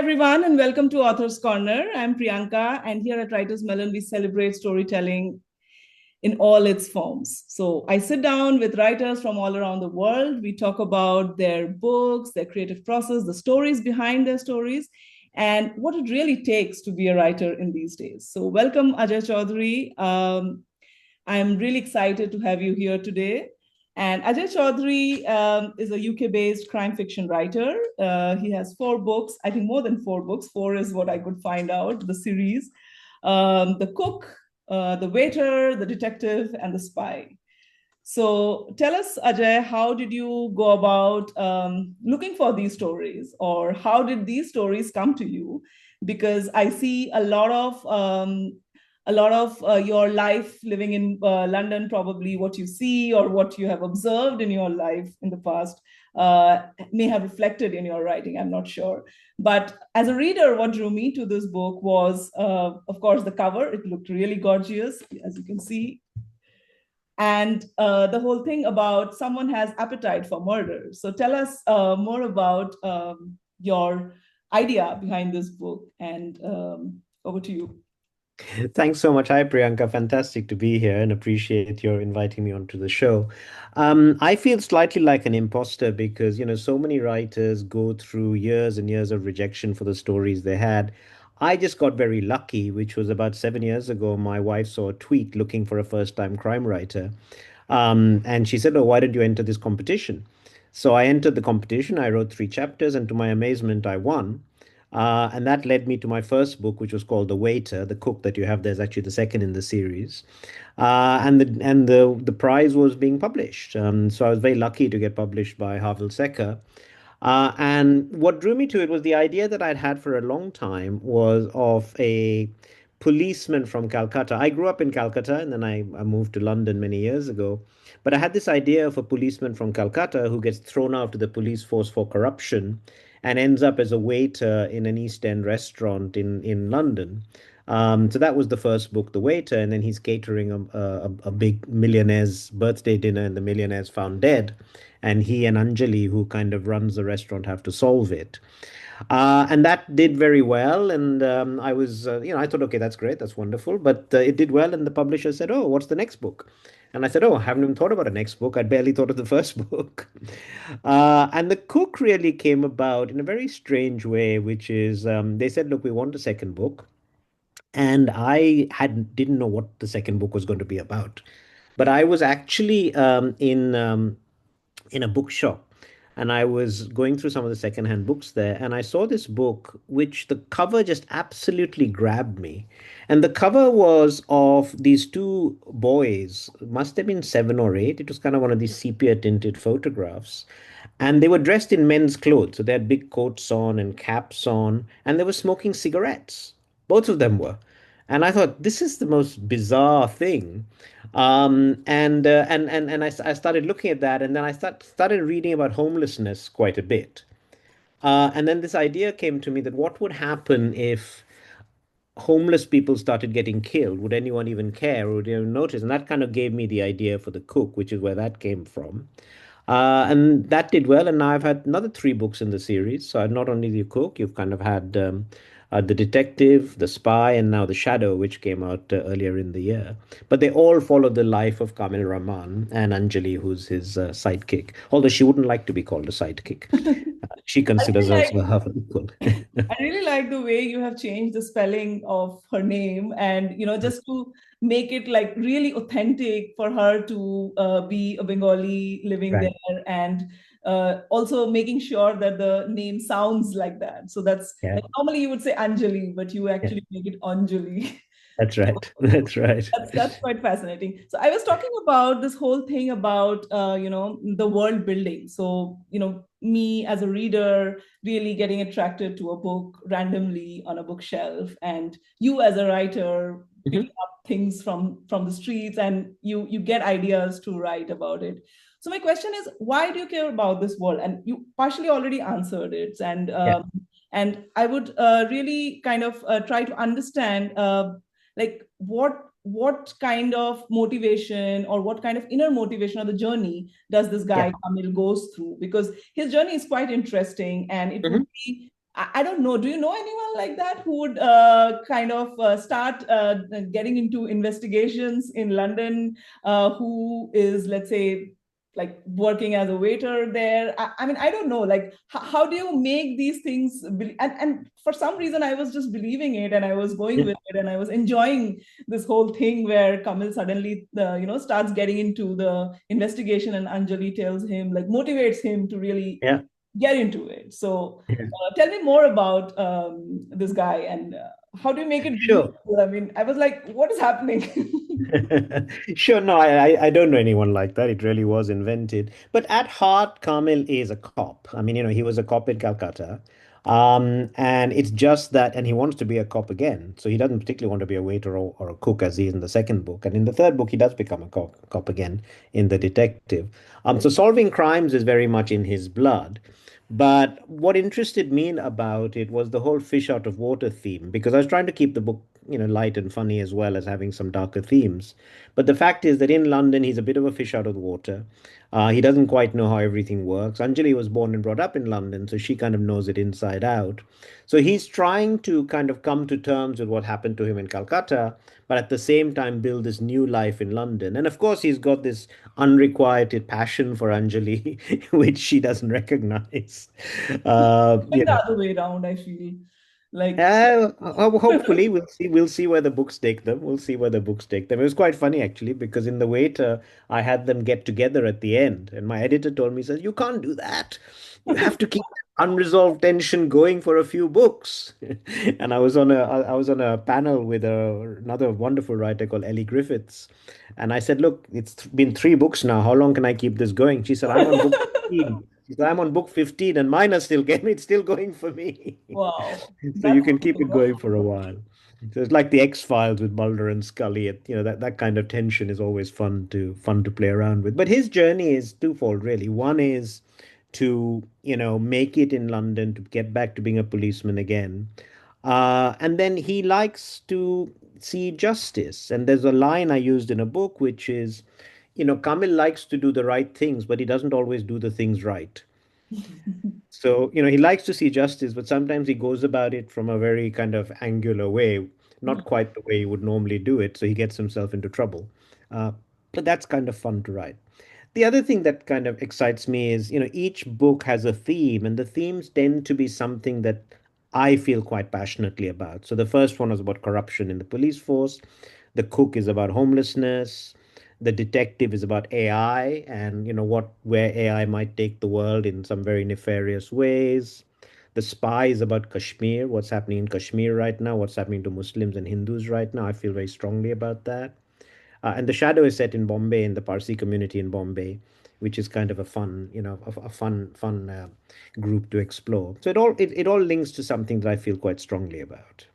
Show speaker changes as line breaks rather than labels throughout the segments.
everyone, and welcome to Author's Corner. I'm Priyanka, and here at Writersmelon, we celebrate storytelling in all its forms. So I sit down with writers from all around the world. We talk about their books, their creative process, the stories behind their stories, and what it really takes to be a writer in these days. So, welcome, Ajay Chowdhury. I'm really excited to have you here today. And Ajay Chowdhury is a UK-based crime fiction writer. He has four books, I think more than four books. Four is what I could find out, the series. The Cook, The Waiter, The Detective, and The Spy. So tell us, Ajay, how did you go about looking for these stories, or how did these stories come to you? Because I see a lot of your life living in London, probably what you see or what you have observed in your life in the past may have reflected in your writing. I'm not sure. But as a reader, what drew me to this book was, of course, the cover. It looked really gorgeous, as you can see. And the whole thing about someone has appetite for murder. So tell us more about your idea behind this book, and over to you.
Thanks so much. Hi, Priyanka. Fantastic to be here and appreciate your inviting me onto the show. I feel slightly like an imposter because, so many writers go through years and years of rejection for the stories they had. I just got very lucky, which was about 7 years ago. My wife saw a tweet looking for a first-time crime writer. And she said, "Oh, why did you enter this competition?" So I entered the competition. I wrote three chapters, and to my amazement, I won. And that led me to my first book, which was called The Waiter. The cook that you have there is actually the second in the series. And the prize was being published. So I was very lucky to get published by Havel Secker. And what drew me to it was the idea that I'd had for a long time was of a policeman from Calcutta. I grew up in Calcutta and then I moved to London many years ago. But I had this idea of a policeman from Calcutta who gets thrown out of the police force for corruption and ends up as a waiter in an East End restaurant in London. So that was the first book, The Waiter, and then he's catering a big millionaire's birthday dinner, and the millionaire's found dead, and he and Anjali, who kind of runs the restaurant, have to solve it. And that did very well, and I was, I thought, okay, that's great, that's wonderful, but it did well, and the publisher said, "Oh, what's the next book?" And I said, "Oh, I haven't even thought about a next book. I'd barely thought of the first book." And The Cook really came about in a very strange way, which is they said, "Look, we want a second book." And I had didn't know what the second book was going to be about. But I was actually in a bookshop and I was going through some of the secondhand books there, and I saw this book which the cover just absolutely grabbed me. And the cover was of these two boys, must have been 7 or 8. It was kind of one of these sepia tinted photographs. And they were dressed in men's clothes. So they had big coats on and caps on, and they were smoking cigarettes. Both of them were. And I thought, this is the most bizarre thing. I started looking at that, and then started reading about homelessness quite a bit. And then this idea came to me that what would happen if homeless people started getting killed? Would anyone even care, or would anyone notice? And that kind of gave me the idea for The Cook, which is where that came from. And that did well. And now I've had another three books in the series. So not only The Cook, you've kind of had The Detective, The Spy, and now The Shadow, which came out earlier in the year. But they all follow the life of Kamil Rahman and Anjali, who's his sidekick, although she wouldn't like to be called a sidekick. She
I
considers
really like
herself half equal.
I really like the way you have changed the spelling of her name, and just to make it like really authentic for her to be a Bengali living
Right.
there, and also making sure that the name sounds like that. So that's
Yeah.
like normally you would say Anjali, but you
Yeah.
actually make it Anjali.
That's right. That's right.
That's quite fascinating. So I was talking about this whole thing about the world building. So me as a reader really getting attracted to a book randomly on a bookshelf, and you as a writer
Mhm.
picking up things from the streets, and you get ideas to write about it. So my question is, why do you care about this world? And you partially already answered it,
Yeah.
and I would really kind of try to understand like what kind of motivation or what kind of inner motivation of the journey does this
Yeah.
guy Kamil goes through, because his journey is quite interesting, and it would
Mhm.
be I don't know. Do you know anyone like that who would kind of start getting into investigations in London, who is, let's say, like working as a waiter there? I mean, I don't know. Like, how do you make these things? And for some reason, I was just believing it, and I was going
Yeah.
with it, and I was enjoying this whole thing where Kamil suddenly, starts getting into the investigation, and Anjali tells him, like, motivates him to really
Yeah.
get into it. So
Yeah.
tell me more about this guy and how do you make it
Sure.
believable? I mean, I was like, what is happening?
Sure, no, I don't know anyone like that. It really was invented. But at heart, Kamil is a cop. I mean, he was a cop in Calcutta. And it's just that, and he wants to be a cop again. So he doesn't particularly want to be a waiter or a cook as he is in the second book. And in the third book, he does become a cop again in The Detective. So solving crimes is very much in his blood. But what interested me about it was the whole fish out of water theme, because I was trying to keep the book, light and funny as well as having some darker themes. But the fact is that in London, he's a bit of a fish out of the water. He doesn't quite know how everything works. Anjali was born and brought up in London, so she kind of knows it inside out. So he's trying to kind of come to terms with what happened to him in Calcutta, but at the same time build this new life in London. And of course, he's got this unrequited passion for Anjali, which she doesn't recognize.
Like the other way around, I feel like.
Hopefully we'll see. We'll see where the books take them. We'll see where the books take them. It was quite funny actually because in the waiter I had them get together at the end, and my editor told me, says, "You can't do that. You have to keep unresolved tension going for a few books." And I was on a panel with another wonderful writer called Ellie Griffiths, and I said, "Look, it's been 3 books now. How long can I keep this going?" She said, "I'm on book 15." She said, "I'm on book 15, and mine are still getting. It's still going for me."
Wow,
So
that's
you can keep
awesome.
it going for a while. So it's like the X-Files with Mulder and Scully. That kind of tension is always fun to play around with. But his journey is twofold, really. One is to, make it in London, to get back to being a policeman again. And then he likes to see justice. And there's a line I used in a book, which is, Kamil likes to do the right things, but he doesn't always do the things right. So, he likes to see justice, but sometimes he goes about it from a very kind of angular way, not quite the way he would normally do it. So he gets himself into trouble. Uh, but that's kind of fun to write. The other thing that kind of excites me is, each book has a theme, and the themes tend to be something that I feel quite passionately about. So the first one was about corruption in the police force. The cook is about homelessness. The detective is about AI and where AI might take the world in some very nefarious ways. The spy is about Kashmir, what's happening in Kashmir right now, what's happening to Muslims and Hindus right now. I feel very strongly about that. And the shadow is set in Bombay, in the Parsi community in Bombay, which is kind of a fun, a fun group to explore. So it all links to something that I feel quite strongly about.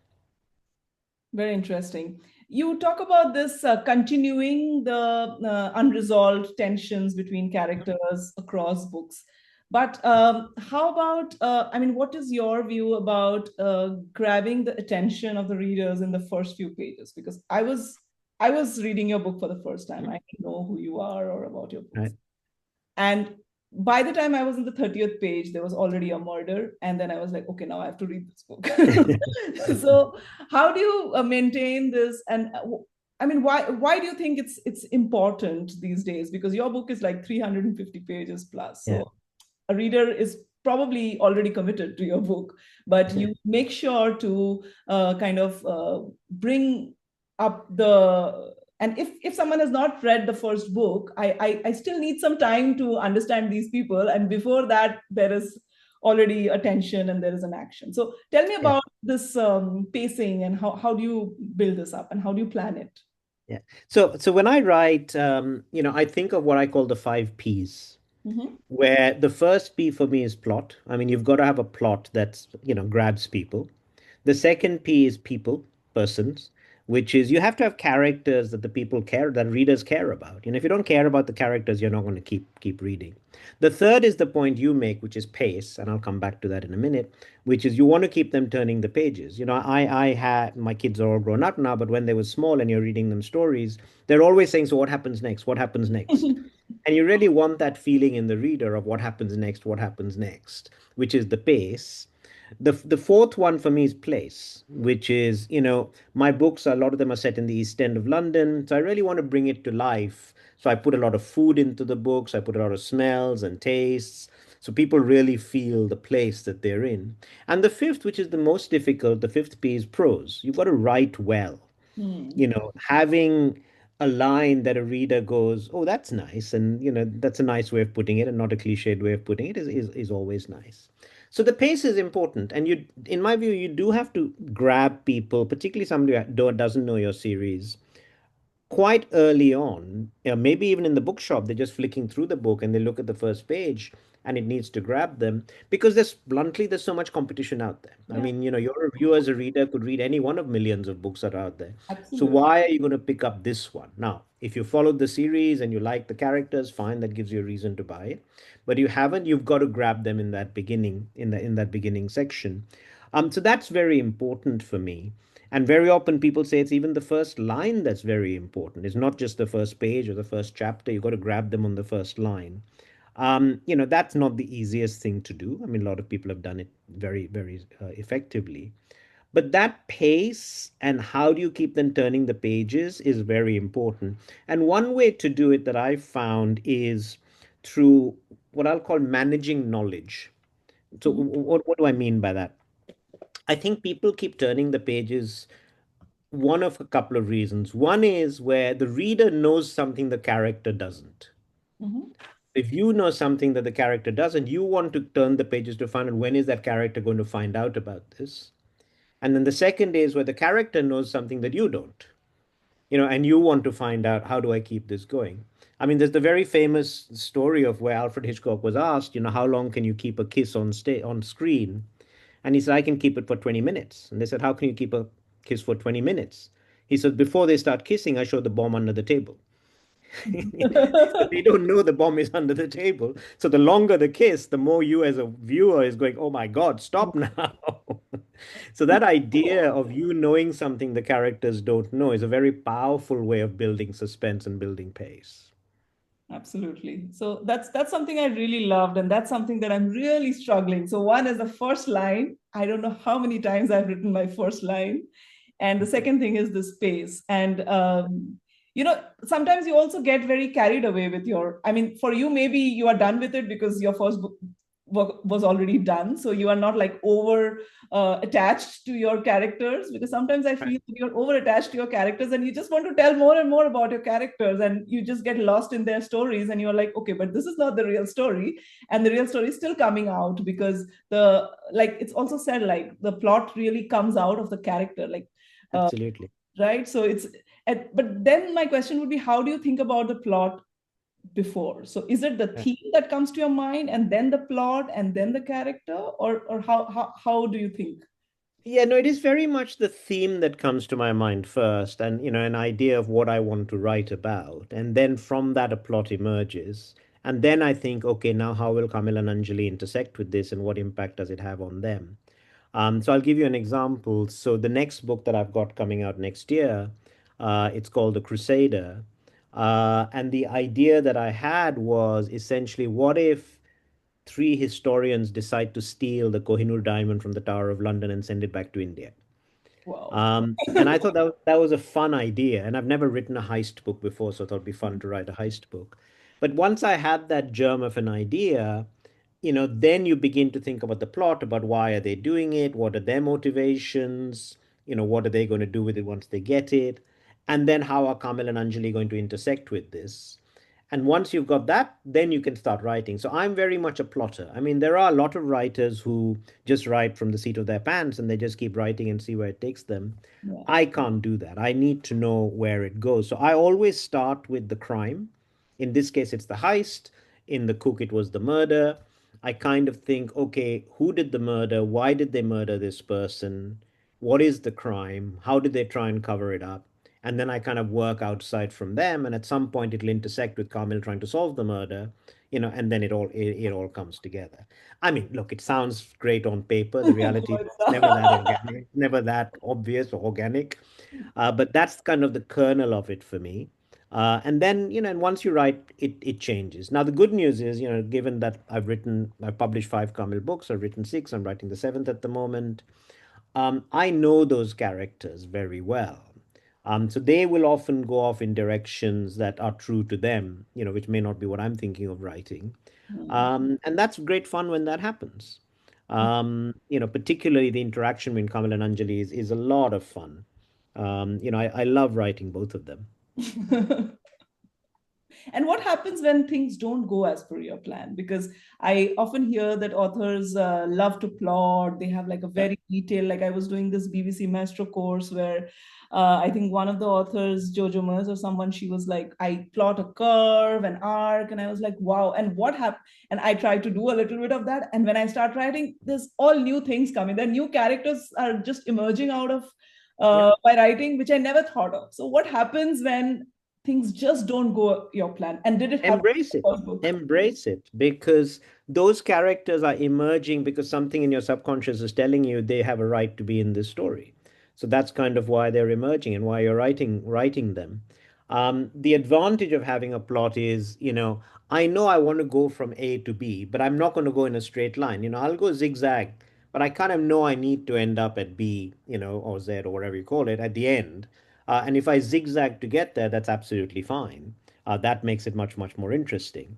Very interesting. You talk about this continuing the unresolved tensions between characters across books. But how about, I mean, what is your view about grabbing the attention of the readers in the first few pages? Because I was reading your book for the first time. I didn't know who you are or about your books.
Right.
And by the time I was in the 30th page, there was already a murder. And then I was like, okay, now I have to read this book. So how do you maintain this? And I mean, why do you think it's important these days? Because your book is like 350 pages plus.
Yeah.
So a reader is probably already committed to your book, but you make sure to kind of bring up the, and if someone has not read the first book, I still need some time to understand these people, and before that there is already a tension and there is an action. So tell me
Yeah.
about this pacing, and how do you build this up and how do you plan it?
Yeah. So when I write, I think of what I call the 5 Ps,
Mm-hmm.
where the first P for me is plot. I mean, you've got to have a plot that's, grabs people. The second P is people, persons, which is you have to have characters that the people care, that readers care about. If you don't care about the characters, you're not going to keep reading. The third is the point you make, which is pace, and I'll come back to that in a minute, which is you want to keep them turning the pages. I had my kids are all grown up now, but when they were small and you're reading them stories, they're always saying, "So what happens next? What happens next?" And you really want that feeling in the reader of what happens next, which is the pace. The fourth one for me is place, which is, my books, a lot of them are set in the East End of London. So I really want to bring it to life. So I put a lot of food into the books, I put a lot of smells and tastes. So people really feel the place that they're in. And the fifth, which is the most difficult, the fifth P is prose. You've got to write well.
Hmm.
Having a line that a reader goes, oh, that's nice. And, that's a nice way of putting it and not a cliched way of putting it is always nice. So the pace is important. And in my view, you do have to grab people, particularly somebody who doesn't know your series, quite early on, maybe even in the bookshop, they're just flicking through the book and they look at the first page and it needs to grab them because there's so much competition out there. I
Yeah,
mean, your review as a reader could read any one of millions of books that are out there. So
absolutely.
why are you going to pick up this one? Now, if you followed the series and you like the characters, fine, that gives you a reason to buy it. But you haven't, you've got to grab them in that beginning, in that beginning section. So that's very important for me. And very often people say it's even the first line that's very important. It's not just the first page or the first chapter. You've got to grab them on the first line. That's not the easiest thing to do. I mean, a lot of people have done it very, very effectively. But that pace and how do you keep them turning the pages is very important. And one way to do it that I've found is through what I'll call managing knowledge. So,
Mhm.
what do I mean by that? I think people keep turning the pages one of a couple of reasons. One is where the reader knows something the character doesn't.
Mhm.
If you know something that the character doesn't, you want to turn the pages to find out when is that character going to find out about this. And then the second is where the character knows something that you don't, and you want to find out how do I keep this going. I mean, there's the very famous story of where Alfred Hitchcock was asked, how long can you keep a kiss on screen? And he said, I can keep it for 20 minutes. And they said, how can you keep a kiss for 20 minutes? He said, before they start kissing, I show the bomb under the table. So they don't know the bomb is under the table. So the longer the kiss, the more you as a viewer is going, oh my God, stop now. So that idea of you knowing something the characters don't know is a very powerful way of building suspense and building pace.
Absolutely. So that's something I really loved, and that's something that I'm really struggling. So one is the first line. I don't know how many times I've written my first line, and the second thing is the space. And sometimes you also get very carried away with your. I mean, for you, maybe you are done with it because your first book was already done, so you are not like over attached to your characters, because sometimes I
Right.
feel you're over attached to your characters and you just want to tell more and more about your characters and you just get lost in their stories and you're like, okay, but this is not the real story, and the real story is still coming out because the like it's also said like the plot really comes out of the character, like uh,
Absolutely.
right. So but then my question would be, how do you think about the plot before? So is it the
Right.
theme that comes to your mind and then the plot and then the character, or how do you think?
Yeah, no, it is very much the theme that comes to my mind first, and an idea of what I want to write about, and then from that a plot emerges, and then I think, okay, now how will Kamil and Anjali intersect with this, and what impact does it have on them? So I'll give you an example. So the next book that I've got coming out next year, it's called The Crusader, and the idea that I had was essentially, what if three historians decide to steal the Kohinoor diamond from the Tower of London and send it back to India?
Wow.
And I thought that was a fun idea. And I've never written a heist book before, so I thought it'd be fun to write a heist book. But once I had that germ of an idea, then you begin to think about the plot, about why are they doing it? What are their motivations? What are they going to do with it once they get it? And then how are Kamil and Anjali going to intersect with this? And once you've got that, then you can start writing. So I'm very much a plotter. I mean, there are a lot of writers who just write from the seat of their pants and they just keep writing and see where it takes them.
Yeah.
I can't do that. I need to know where it goes. So I always start with the crime. In this case, it's the heist. In The Cook, it was the murder. I kind of think, okay, who did the murder? Why did they murder this person? What is the crime? How did they try and cover it up? And then I kind of work outside from them, and at some point it'll intersect with Carmel trying to solve the murder, and then it all comes together. I mean, look, it sounds great on paper. The reality is it's never that organic, never that obvious or organic. But that's kind of the kernel of it for me. And then, and once you write, it changes. Now, the good news is, given that I've published five Kamil books, I've written six, I'm writing the seventh at the moment. I know those characters very well. So they will often go off in directions that are true to them, which may not be what I'm thinking of writing.
Mm.
And that's great fun when that happens. Particularly the interaction between Kamal and Anjali is a lot of fun. I love writing both of them.
And what happens when things don't go as per your plan? Because I often hear that authors love to plot. They have like a
Yeah.
very detailed, like I was doing this BBC Maestro course where I think one of the authors, Jojo Mers or someone, she was like, I plot a curve, an arc. And I was like, wow. And what happened? And I try to do a little bit of that. And when I start writing, there's all new things coming. The new characters are just emerging out of
Yeah.
by writing, which I never thought of. So what happens when things just don't go your plan? And did it happen
Embrace
in
it.
the first book?
Embrace it because those characters are emerging because something in your subconscious is telling you they have a right to be in this story. So that's kind of why they're emerging and why you're writing them. The advantage of having a plot is, I know I want to go from A to B, but I'm not going to go in a straight line. I'll go zigzag, but I kind of know I need to end up at B, or Z or whatever you call it at the end. And if I zigzag to get there, that's absolutely fine. That makes it much, much more interesting.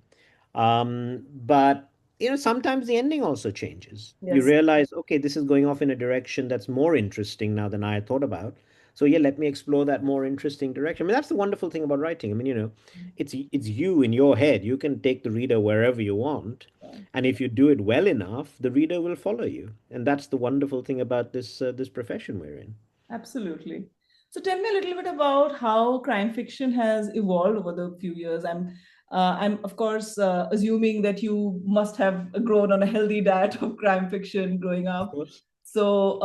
But sometimes the ending also changes. You
Yes.
realize, okay, this is going off in a direction that's more interesting now than I had thought about. So yeah, let me explore that more interesting direction. I mean, that's the wonderful thing about writing. I mean, it's you in your head. You can take the reader wherever you want, and if you do it well enough, the reader will follow you. And that's the wonderful thing about this profession we're in.
Absolutely. So tell me a little bit about how crime fiction has evolved over the few years. I'm of course assuming that you must have grown on a healthy diet of crime fiction growing
Of
up.
course.
So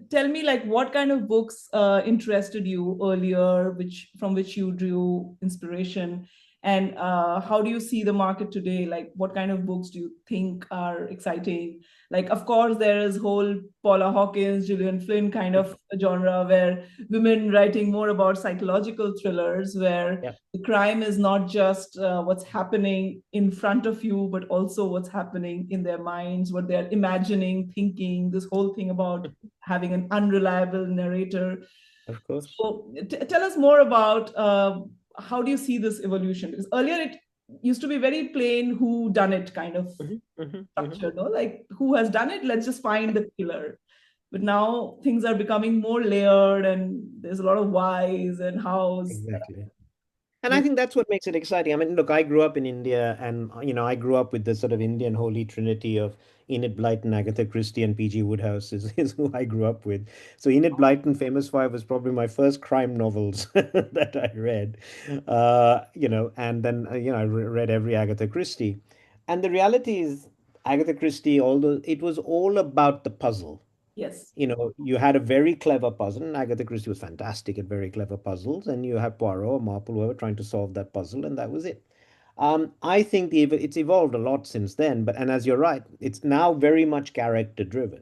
tell me, like, what kind of books interested you earlier, which from which you drew inspiration, and how do you see the market today? Like, what kind of books do you think are exciting? Like, of course, there is whole Paula Hawkins, Gillian Flynn kind of genre where women writing more about psychological thrillers, where
Yeah.
the crime is not just what's happening in front of you, but also what's happening in their minds, what they're imagining, thinking, this whole thing about having an unreliable narrator.
Of course.
So tell us more about how do you see this evolution? Because earlier it used to be very plain who done it kind of
Hmm. Hmm. Hmm.
structure, no? Like who has done it, let's just find the killer. But now things are becoming more layered and there's a lot of whys and hows.
Exactly. And I
Yes.
think that's what makes it exciting. I mean, look, I grew up in India and, I grew up with the sort of Indian holy trinity of Enid Blyton, Agatha Christie, and P.G. Wodehouse is who I grew up with. So Enid Blyton, Famous Five, was probably my first crime novels that I read. And then, I read every Agatha Christie. And the reality is, Agatha Christie, although it was all about the puzzle,
Yes.
you had a very clever puzzle, and Agatha Christie was fantastic at very clever puzzles, and you have Poirot or Marple, whoever, trying to solve that puzzle, and that was it. I think it's evolved a lot since then, but and as you're right, it's now very much character driven.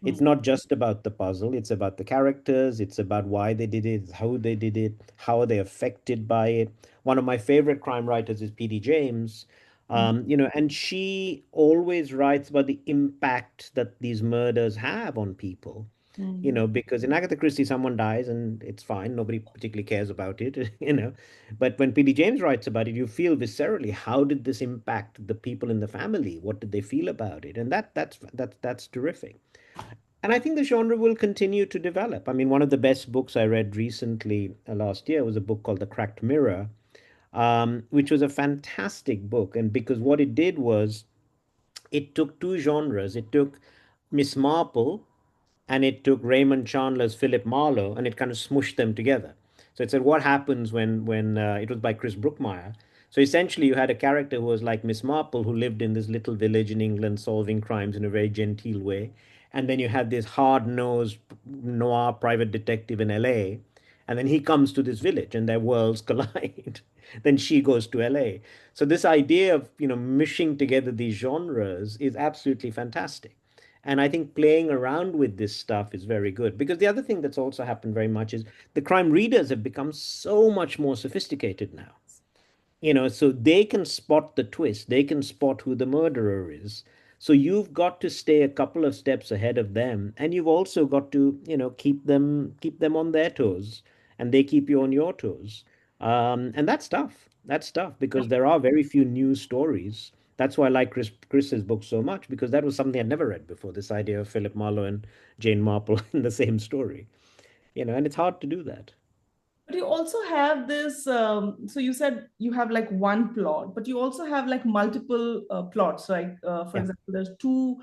It's
Hmm.
not just about the puzzle, it's about the characters, it's about why they did it, how they did it, how are they affected by it. One of my favorite crime writers is P.D. James. And she always writes about the impact that these murders have on people.
Hmm.
Because in Agatha Christie, someone dies and it's fine. Nobody particularly cares about it, But when P.D. James writes about it, you feel viscerally, how did this impact the people in the family? What did they feel about it? And that's terrific. And I think the genre will continue to develop. I mean, one of the best books I read recently last year was a book called The Cracked Mirror, which was a fantastic book. And because what it did was it took two genres. It took Miss Marple and it took Raymond Chandler's Philip Marlowe and it kind of smushed them together. So it said what happens when it was by Chris Brookmire. So essentially, you had a character who was like Miss Marple, who lived in this little village in England solving crimes in a very genteel way. And then you had this hard nosed noir private detective in LA. And then he comes to this village and their worlds collide. Then she goes to LA. So this idea of, mishing together these genres is absolutely fantastic. And I think playing around with this stuff is very good, because the other thing that's also happened very much is the crime readers have become so much more sophisticated now. So they can spot the twist, they can spot who the murderer is. So you've got to stay a couple of steps ahead of them, and you've also got to, keep them on their toes, and they keep you on your toes. And that's tough. That's tough because there are very few news stories. That's why I like Chris's book so much, because that was something I'd never read before. This idea of Philip Marlowe and Jane Marple in the same story. And it's hard to do that.
But you also have this, so you said you have like one plot, but you also have like multiple plots. Like, for
Yeah.
example, there's two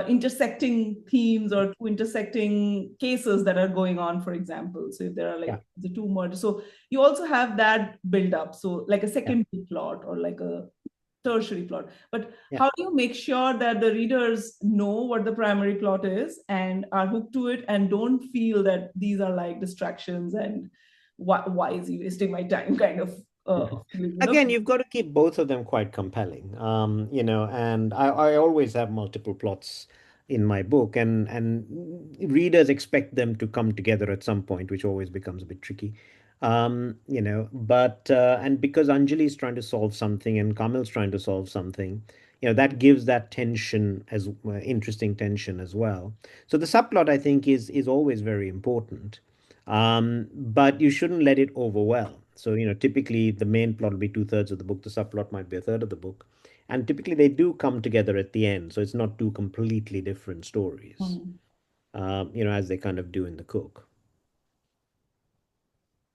intersecting themes or two intersecting cases that are going on, for example. So if there are
Yeah.
like the two murders, so you also have that build up. So like a
Yeah.
secondary plot or like a tertiary plot. But
Yeah.
how do you make sure that the readers know what the primary plot is and are hooked to it and don't feel that these are like distractions and why is he wasting my time kind of feeling,
Again, you've got to keep both of them quite compelling. And I always have multiple plots in my book, and readers expect them to come together at some point, which always becomes a bit tricky. But and because Anjali is trying to solve something and Kamil's trying to solve something, that gives that tension as interesting tension as well. So the subplot, I think, is always very important. But you shouldn't let it overwhelm. So, typically the main plot will be two-thirds of the book, the subplot might be a third of the book. And typically they do come together at the end. So it's not two completely different stories,
Hmm.
as they kind of do in the cook.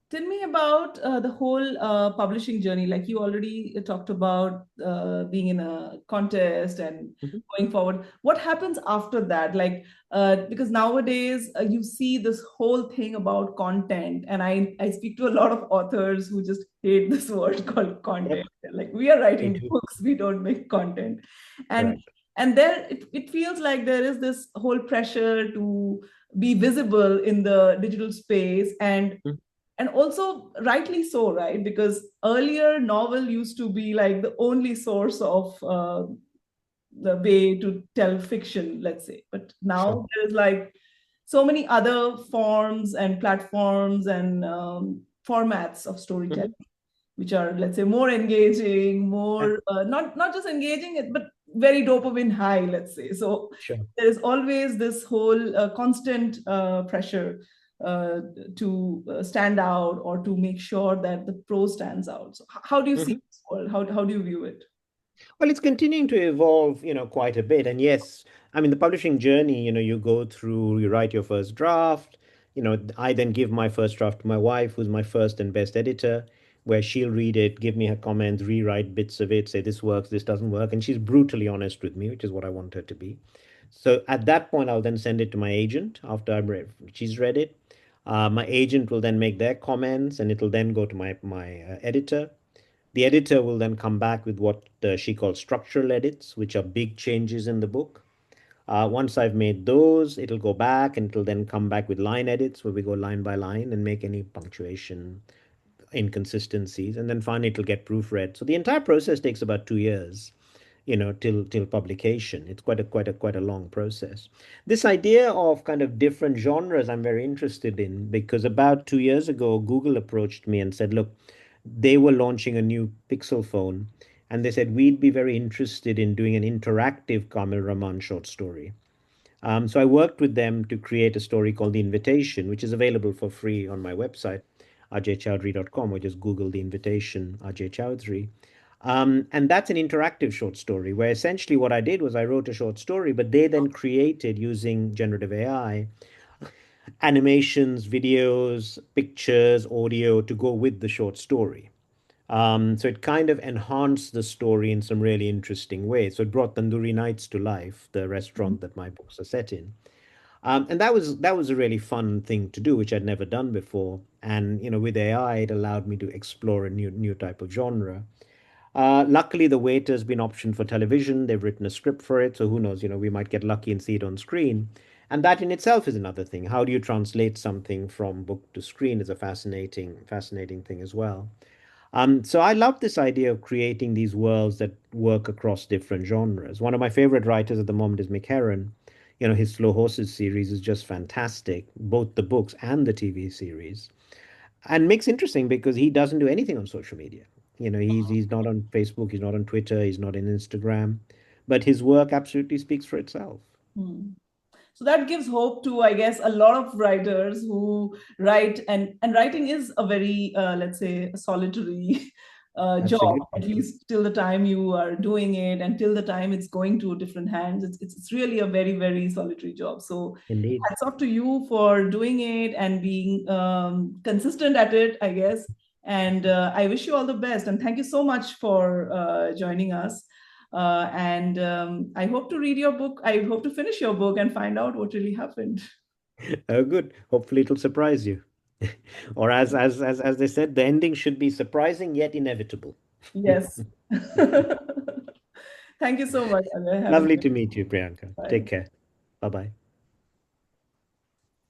Tell me about the whole publishing journey. Like you already talked about being in a contest and
Mhm.
going forward. What happens after that? Like, because nowadays you see this whole thing about content, and I speak to a lot of authors who just hate this word called content.
Yep,
They're like, we are
me
writing
too.
books, we don't make content, and
Correct.
there it feels like there is this whole pressure to be visible in the digital space
Mhm.
and also rightly so, right? Because earlier novel used to be like the only source of the way to tell fiction, let's say, but
Sure.
now there's like so many other forms and platforms and formats of storytelling
Mhm.
which are, let's say, more engaging,
Yeah,
more not just engaging, but very dopamine high, let's say. So
sure.
there is always this whole constant pressure uh, to stand out or to make sure that the prose stands out. So how do you see
Mhm.
this world? How do you view it?
Well, it's continuing to evolve, quite a bit. And yes, I mean, the publishing journey, you go through, you write your first draft. I then give my first draft to my wife, who's my first and best editor, where she'll read it, give me her comments, rewrite bits of it, say this works, this doesn't work. And she's brutally honest with me, which is what I want her to be. So at that point, I'll then send it to my agent after she's read it. My agent will then make their comments, and it'll then go to my editor. The editor will then come back with what she calls structural edits, which are big changes in the book. Once I've made those, it'll go back and it'll then come back with line edits where we go line by line and make any punctuation inconsistencies. And then finally, it'll get proofread. So the entire process takes about 2 years, till publication. It's quite a long process. This idea of kind of different genres I'm very interested in, because about 2 years ago Google approached me and said, look, they were launching a new Pixel phone, and they said we'd be very interested in doing an interactive Kamil Raman short story. So I worked with them to create a story called The Invitation, which is available for free on my website, ajaychowdhury.com, or just Google The Invitation, Ajay Chowdhury. And that's an interactive short story where essentially what I did was I wrote a short story, but they then created using generative AI animations, videos, pictures, audio to go with the short story. So it kind of enhanced the story in some really interesting ways. So it brought Tandoori Nights to life, the restaurant that my books are set in. And that was a really fun thing to do, which I'd never done before. And with AI, it allowed me to explore a new type of genre. Luckily, the waiter's been optioned for television. They've written a script for it, so who knows? We might get lucky and see it on screen. And that in itself is another thing. How do you translate something from book to screen is a fascinating thing as well. So I love this idea of creating these worlds that work across different genres. One of my favorite writers at the moment is Mick Herron. His Slow Horses series is just fantastic, both the books and the TV series. And Mick's interesting because he doesn't do anything on social media. He's not on Facebook, he's not on Twitter, he's not in Instagram, but his work absolutely speaks for itself.
Hmm. So that gives hope to, I guess, a lot of writers who write, and writing is a very, let's say, a solitary job,
Absolutely.
at least till the time you are doing it and till the time it's going to different hands. It's really a very, very solitary job. So
Indeed.
hats off to you for doing it and being consistent at it, I guess. And I wish you all the best. And thank you so much for joining us. And I hope to read your book. I hope to finish your book and find out what really happened.
Oh, good. Hopefully it'll surprise you. Or as they said, the ending should be surprising yet inevitable.
Yes. Thank you so much, Ajay. Have a
Lovely
good
to meet you, Priyanka. Take
bye.
care. Bye bye.